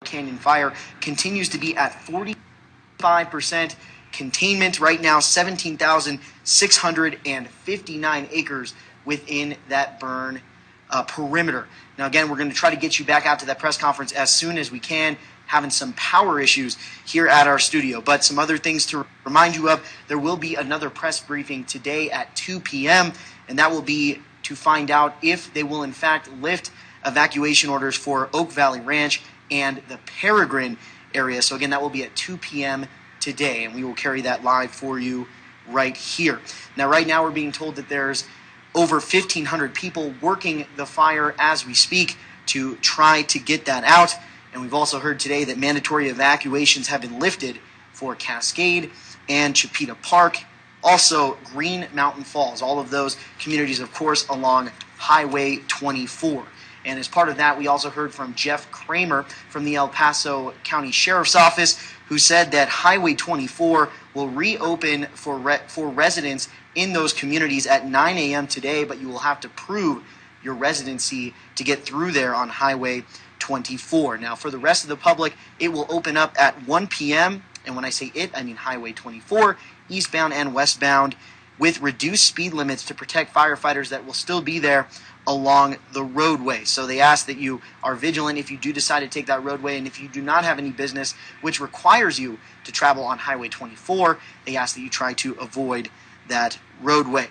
Canyon Fire continues to be at 45% containment right now, 17,659 acres within that burn perimeter. Now, again, we're going to try to get you back out to that press conference as soon as we can, having some power issues here at our studio. But some other things to remind you of, there will be another press briefing today at 2 p.m., and that will be to find out if they will in fact lift evacuation orders for Oak Valley Ranch and the Peregrine area. So again, that will be at 2 p.m. today, and we will carry that live for you right here. Now, right now we're being told that there's over 1,500 people working the fire as we speak to try to get that out. And we've also heard today that mandatory evacuations have been lifted for Cascade and Chipeta Park, also Green Mountain Falls, all of those communities, of course, along Highway 24. And as part of that, we also heard from Jeff Kramer from the El Paso County Sheriff's Office, who said that Highway 24 will reopen for residents in those communities at 9 a.m. today, but you will have to prove your residency to get through there on Highway 24. Now, for the rest of the public, it will open up at 1 p.m., and when I say it, I mean Highway 24, eastbound and westbound, with reduced speed limits to protect firefighters that will still be there along the roadway. So they ask that you are vigilant if you do decide to take that roadway, and if you do not have any business which requires you to travel on Highway 24, they ask that you try to avoid that roadway.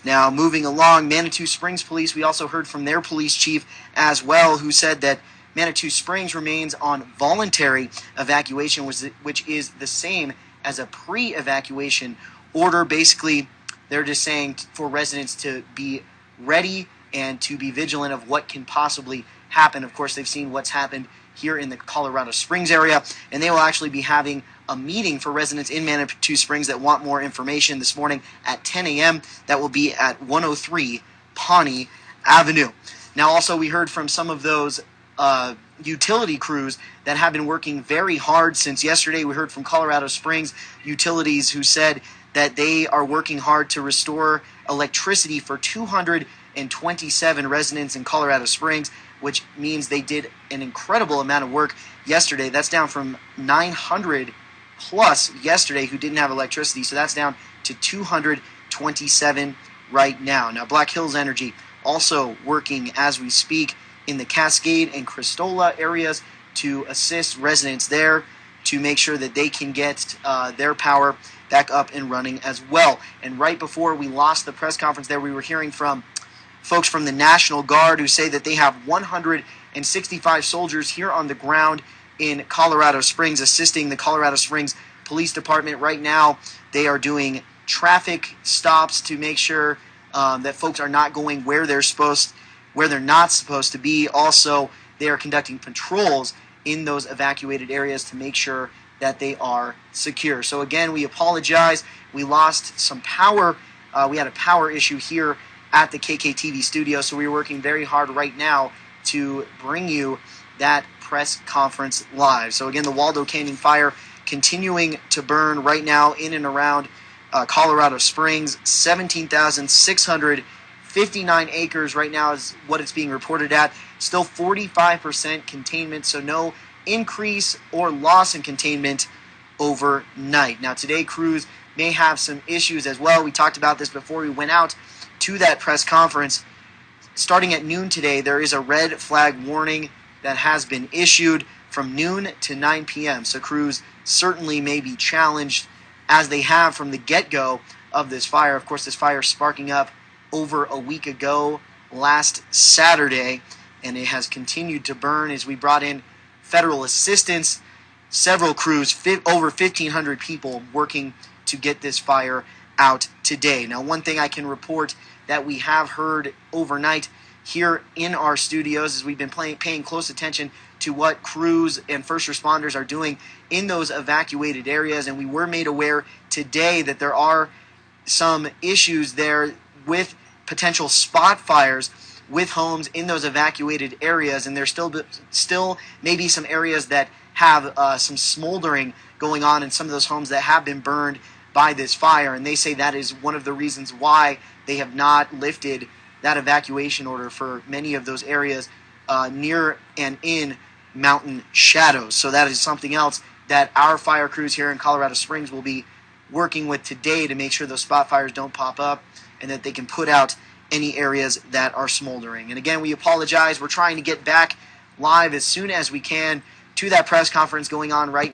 Now, moving along, Manitou Springs Police, we also heard from their police chief as well, who said that Manitou Springs remains on voluntary evacuation, which is the same as a pre-evacuation order. Basically, they're just saying for residents to be ready and to be vigilant of what can possibly happen. Of course, they've seen what's happened here in the Colorado Springs area, and they will actually be having a meeting for residents in Manitou Springs that want more information this morning at 10 a.m. That will be at 103 Pawnee Avenue. Now, also, we heard from some of those utility crews that have been working very hard since yesterday. We heard from Colorado Springs Utilities, who said that they are working hard to restore electricity for 227 residents in Colorado Springs, which means they did an incredible amount of work yesterday. That's down from 900 plus yesterday who didn't have electricity, so that's down to 227 right now. Now, Black Hills Energy also working as we speak in the Cascade and Cristola areas to assist residents there to make sure that they can get their power back up and running as well. And right before we lost the press conference there, we were hearing from folks from the National Guard who say that they have 165 soldiers here on the ground in Colorado Springs assisting the Colorado Springs Police Department. Right now, they are doing traffic stops to make sure that folks are not going where they're not supposed to be. Also, they are conducting patrols in those evacuated areas to make sure that they are secure. So again, we apologize. We lost some power. We had a power issue here at the KKTV studio, so we're working very hard right now to bring you that press conference live. So again, the Waldo Canyon Fire continuing to burn right now in and around Colorado Springs. 17,659 acres right now is what it's being reported at. Still 45% containment, so no increase or loss in containment overnight. Now, today, crews may have some issues as well. We talked about this before we went out to that press conference. Starting at noon today, there is a red flag warning that has been issued from noon to 9 p.m. So crews certainly may be challenged, as they have from the get-go of this fire. Of course, this fire sparking up over a week ago last Saturday, and it has continued to burn as we brought in federal assistance. Several crews, over 1,500 people working to get this fire out today. Now, one thing I can report that we have heard overnight here in our studios is we've been paying close attention to what crews and first responders are doing in those evacuated areas, and we were made aware today that there are some issues there with potential spot fires with homes in those evacuated areas, and there's still maybe some areas that have some smoldering going on in some of those homes that have been burned by this fire, and they say that is one of the reasons why they have not lifted that evacuation order for many of those areas near and in mountain shadows. So that is something else that our fire crews here in Colorado Springs will be working with today to make sure those spot fires don't pop up and that they can put out any areas that are smoldering. And again, we apologize. We're trying to get back live as soon as we can to that press conference going on right